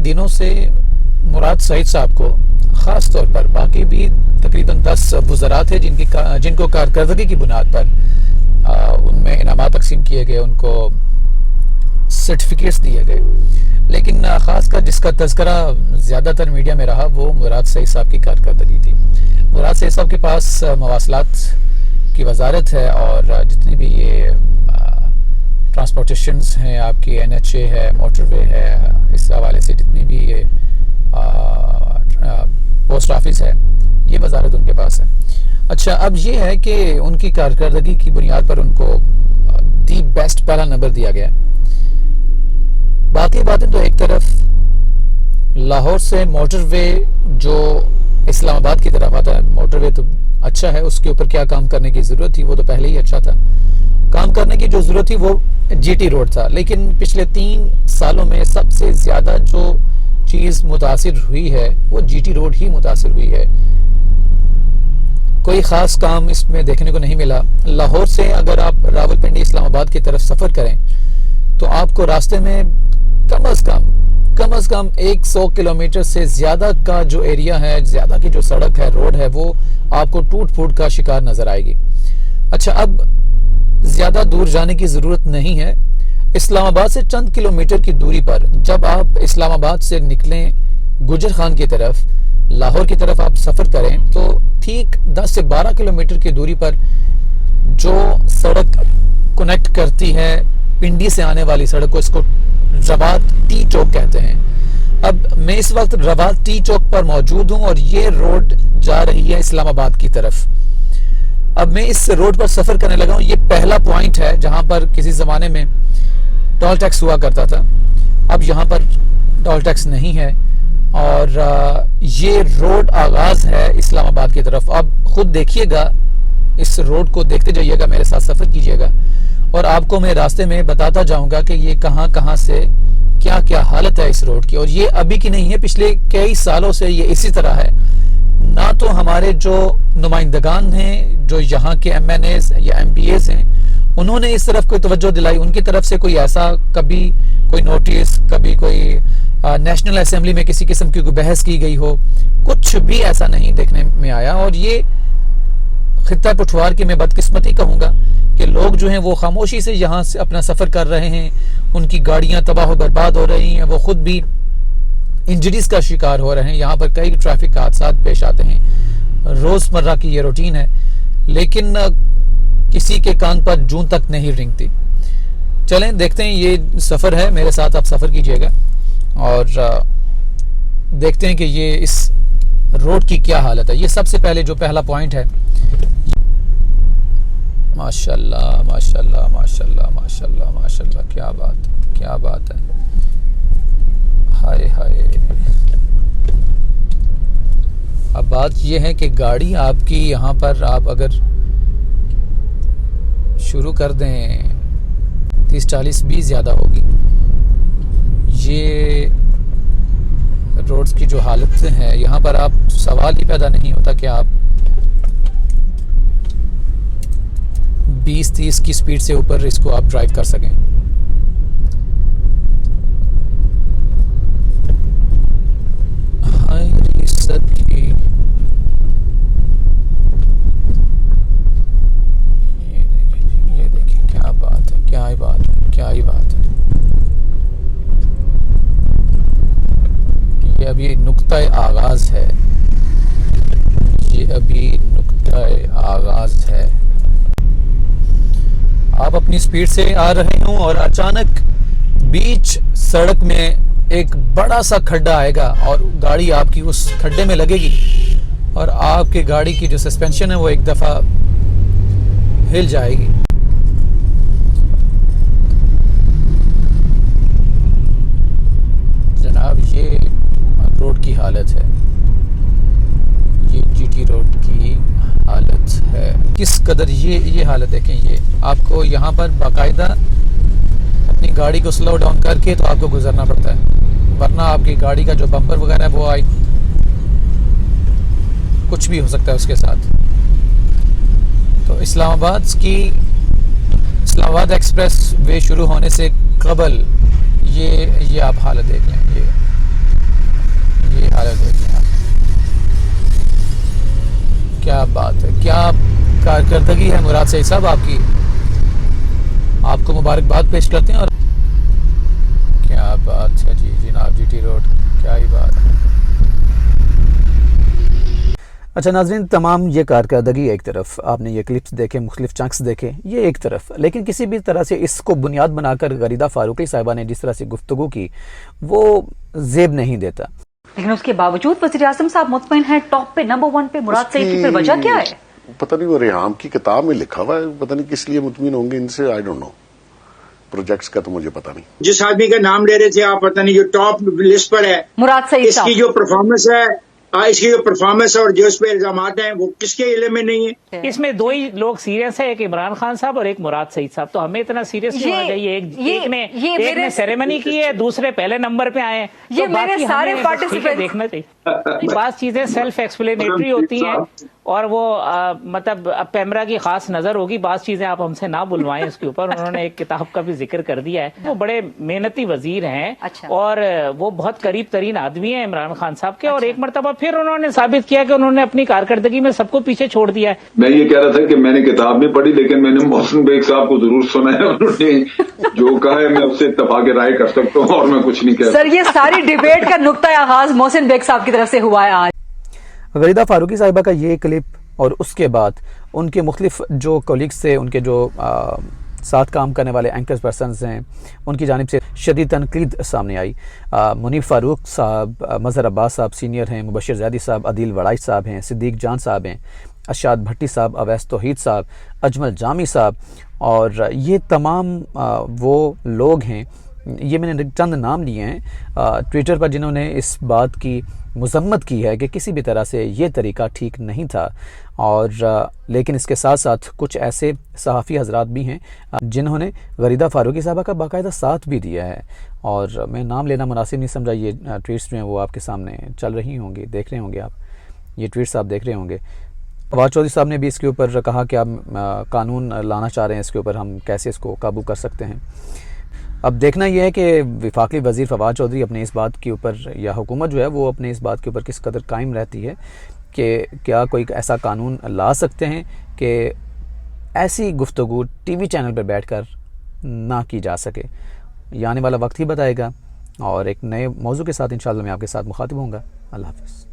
दिनों से मुराद सईद साहब को ख़ास तौर पर, बाकी भी तकरीबन 10 वज़रा थे जिनको कारकर्दगी की बुनियाद पर उनमें इनामात तकसीम किए गए, उनको सर्टिफिकेट्स दिए गए, लेकिन ख़ासकर जिसका तज़करा ज़्यादातर मीडिया में रहा वो मुराद सईद साहब की कारकर्दगी थी। मुराद सईद साहब के पास मवासलात की वजारत है और जितनी भी ये ट्रांसपोर्टेशंस हैं, आपकी NHA है, मोटरवे है, इस हवाले से जितनी भी ये पोस्ट ऑफिस है, ये वजारत उनके पास है। अच्छा, अब ये है कि उनकी कारकर्दगी की बुनियाद पर उनको दी बेस्ट पहला नंबर दिया गया। बाकी बातें तो एक तरफ, लाहौर से मोटरवे जो इस्लामाबाद की तरफ आता है, मोटरवे तो अच्छा है, उसके ऊपर क्या काम करने की ज़रूरत थी, वो तो पहले ही अच्छा था। काम करने की जो ज़रूरत थी वो GT रोड था, लेकिन पिछले 3 सालों में सबसे ज़्यादा जो चीज़ मुतासिर हुई है वो GT रोड ही मुतासिर हुई है। कोई ख़ास काम इसमें देखने को नहीं मिला। लाहौर से अगर आप रावलपिंडी इस्लामाबाद की तरफ सफ़र करें तो आपको रास्ते में कम अज़ कम 100 किलोमीटर से ज़्यादा का जो एरिया है, ज़्यादा की जो सड़क है, रोड है, वो आपको टूट फूट का शिकार नज़र आएगी। अच्छा, अब ज़्यादा दूर जाने की ज़रूरत नहीं है। इस्लामाबाद से चंद किलोमीटर की दूरी पर जब आप इस्लामाबाद से निकलें गुजर खान की तरफ, लाहौर की तरफ आप सफ़र करें तो ठीक 10 से 12 किलोमीटर की दूरी पर जो सड़क कनेक्ट करती है पिंडी से आने वाली सड़क को, इसको रवात टी चौक कहते हैं। अब मैं इस वक्त रवात टी चौक पर मौजूद हूँ और ये रोड जा रही है इस्लामाबाद की तरफ। अब मैं इस रोड पर सफ़र करने लगा हूँ। ये पहला पॉइंट है जहाँ पर किसी ज़माने में टोल टैक्स हुआ करता था। अब यहाँ पर टोल टैक्स नहीं है और ये रोड आगाज़ है इस्लामाबाद की तरफ। अब खुद देखिएगा, इस रोड को देखते जाइएगा, मेरे साथ सफ़र कीजिएगा और आपको मैं रास्ते में बताता जाऊंगा कि ये कहाँ से क्या क्या हालत है इस रोड की। और ये अभी की नहीं है, पिछले कई सालों से ये इसी तरह है। ना तो हमारे जो नुमाइंदगान हैं, जो यहाँ के MNAs या MPAs हैं, उन्होंने इस तरफ कोई तवज्जो दिलाई, उनकी तरफ से कोई ऐसा कभी कोई नोटिस, कभी कोई नेशनल असेंबली में किसी किस्म की कोई बहस की गई हो, कुछ भी ऐसा नहीं देखने में आया। और ये खित्ता पुठवार की मैं बदकिस्मती कहूँगा कि लोग जो हैं वो खामोशी से यहाँ से अपना सफ़र कर रहे हैं, उनकी गाड़ियाँ तबाह बर्बाद हो रही हैं, वो ख़ुद भी इंजरीज़ का शिकार हो रहे हैं। यहाँ पर कई ट्रैफिक हादसा पेश आते हैं, रोज़मर्रा की ये रूटीन है, लेकिन किसी के कान पर जून तक नहीं रिंगती। चलें देखते हैं, ये सफ़र है, मेरे साथ आप सफ़र कीजिएगा और देखते हैं कि ये इस रोड की क्या हालत है। ये सबसे पहले जो पहला पॉइंट है, माशाल्लाह माशाल्लाह माशाल्लाह माशाल्लाह माशाल्लाह, क्या बात है, हाय हाय। अब बात यह है कि गाड़ी आपकी यहाँ पर आप अगर शुरू कर दें 30-40 भी ज़्यादा होगी। ये रोड्स की जो हालत है यहाँ पर, आप सवाल ही पैदा नहीं होता कि आप 20-30 की स्पीड से ऊपर इसको आप ड्राइव कर सकें। ये देखिए क्या बात है, क्या ही बात है। ये अभी नुक्ता आगाज़ है, आप अपनी स्पीड से आ रहे हों और अचानक बीच सड़क में एक बड़ा सा खड्डा आएगा और गाड़ी आपकी उस खड्डे में लगेगी और आपकी गाड़ी की जो सस्पेंशन है वो एक दफ़ा हिल जाएगी। जनाब, ये रोड की हालत है, ये GT रोड की हालत है। किस कदर ये हालत देखें। ये आपको यहाँ पर बाकायदा अपनी गाड़ी को स्लो डाउन करके तो आपको गुजरना पड़ता है, वरना आपकी गाड़ी का जो बम्पर वगैरह है वो कुछ भी हो सकता है उसके साथ। तो इस्लामाबाद एक्सप्रेस वे शुरू होने से कबल ये आप हालत देख लें। हेलो देखिए आप, क्या बात है, क्या कारकर्दगी है मुराद सईद साहब आपकी। आपको मुबारकबाद पेश करते हैं। और क्या बात है जी जनाब, जीटी रोड, क्या ही बात है। अच्छा नाज़रीन, तमाम ये कारकर्दगी एक तरफ, आपने ये क्लिप्स देखे, मुख्तलिफ चंक्स देखे, ये एक तरफ, लेकिन किसी भी तरह से इसको बुनियाद बनाकर गरीदा फारूकी साहिबा ने जिस तरह से गुफ्तगू की वो जेब नहीं देता। लेकिन उसके बावजूद वज़ीर-ए-आज़म साहब मुतमईन हैं, टॉप पे नंबर 1 पे मुराद सईद की, फिर वजह क्या है? पता नहीं, वो रेहाम की किताब में लिखा हुआ है, पता नहीं किस लिए मुतमईन होंगे इनसे, आई डोंट नो। प्रोजेक्ट्स का तो मुझे पता नहीं। जिस आदमी का नाम ले रहे थे आप, पता नहीं जो टॉप लिस्ट पर है, मुराद सईद साहब, इसकी जो परफॉर्मेंस है, इसकी जो परफॉर्मेंस और जो इस पे इल्जामात हैं वो किसके इल्म में नहीं है। इसमें दो ही लोग सीरियस है, एक इमरान खान साहब और एक मुराद सईद साहब। तो हमें इतना सीरियस नहीं होना चाहिए। एक ने सेरेमनी की है, दूसरे पहले नंबर पे आए। ये तो मेरे सारे पार्टिसिपेंट देखना चाहिए। बात चीजें सेल्फ एक्सप्लेनेटरी होती हैं और वो मतलब पैमरा की खास नजर होगी। बात चीजें आप हमसे ना बुलवाएं इसके ऊपर। उन्होंने एक किताब का भी जिक्र कर दिया है। वो बड़े मेहनती वजीर हैं। अच्छा। और वो बहुत करीब तरीन आदमी है इमरान खान साहब के। और एक मरतबा फिर उन्होंने साबित किया कि उन्होंने अपनी कारकर्दगी में सबको पीछे छोड़ दिया है। मैं ये कह रहा था कि मैंने किताब नहीं पढ़ी, लेकिन मैंने मोहसिन बेग साहब को जरूर सुना है। उन्होंने जो कहा है मैं उससे इत्तफाक राय कर सकता हूँ और मैं कुछ नहीं कह सकता। सर, ये सारी डिबेट का नुक्ता आगाज मोहसिन बेग साहब की तरफ से हुआ है आज। गरीदा फारूकी साहिबा का ये क्लिप और उसके बाद उनके मुख्तलिफ जो कोलीग्स थे, उनके जो साथ काम करने वाले एंकर्स पर्सनस हैं, उनकी जानिब से शदीद तनकीद सामने आई। मुनीब फारूक साहब, मज़हर अब्बास साहब सीनियर हैं, मुबशिर ज़ैदी साहब, अदील वड़ाई साहब हैं, सिद्दीक जान साहब हैं, अशाद भट्टी साहब, अवैस तौहीद साहब, अजमल जामी साहब, और ये तमाम वो लोग हैं, ये मैंने चंद नाम लिए हैं ट्विटर पर, जिन्होंने इस बात की मजम्मत की है कि किसी भी तरह से ये तरीका ठीक नहीं था। और लेकिन इसके साथ साथ कुछ ऐसे सहाफ़ी हजरात भी हैं जिन्होंने गरीदा फारूकी साहबा का बाकायदा साथ भी दिया है। और मैं नाम लेना मुनासिब नहीं समझा। ये ट्वीट्स जो हैं वो आपके सामने चल रही होंगी, देख रहे होंगे आप, ये ट्वीट्स आप देख रहे होंगे। फवाद चौधरी साहब ने भी इसके ऊपर कहा कि आप कानून लाना चाह रहे हैं, इसके ऊपर हम कैसे इसको काबू कर सकते हैं। अब देखना यह है कि वफाकी वज़ीर फवाद चौधरी अपने इस बात के ऊपर, या हुकूमत जो है वो अपने इस बात के ऊपर किस कदर कायम रहती है कि क्या कोई ऐसा कानून ला सकते हैं कि ऐसी गुफ्तगू टीवी चैनल पर बैठकर ना की जा सके। ये आने वाला वक्त ही बताएगा। और एक नए मौजू के साथ इंशाअल्लाह मैं आपके साथ मुखातिब होऊंगा। अल्लाह हाफ़िज़।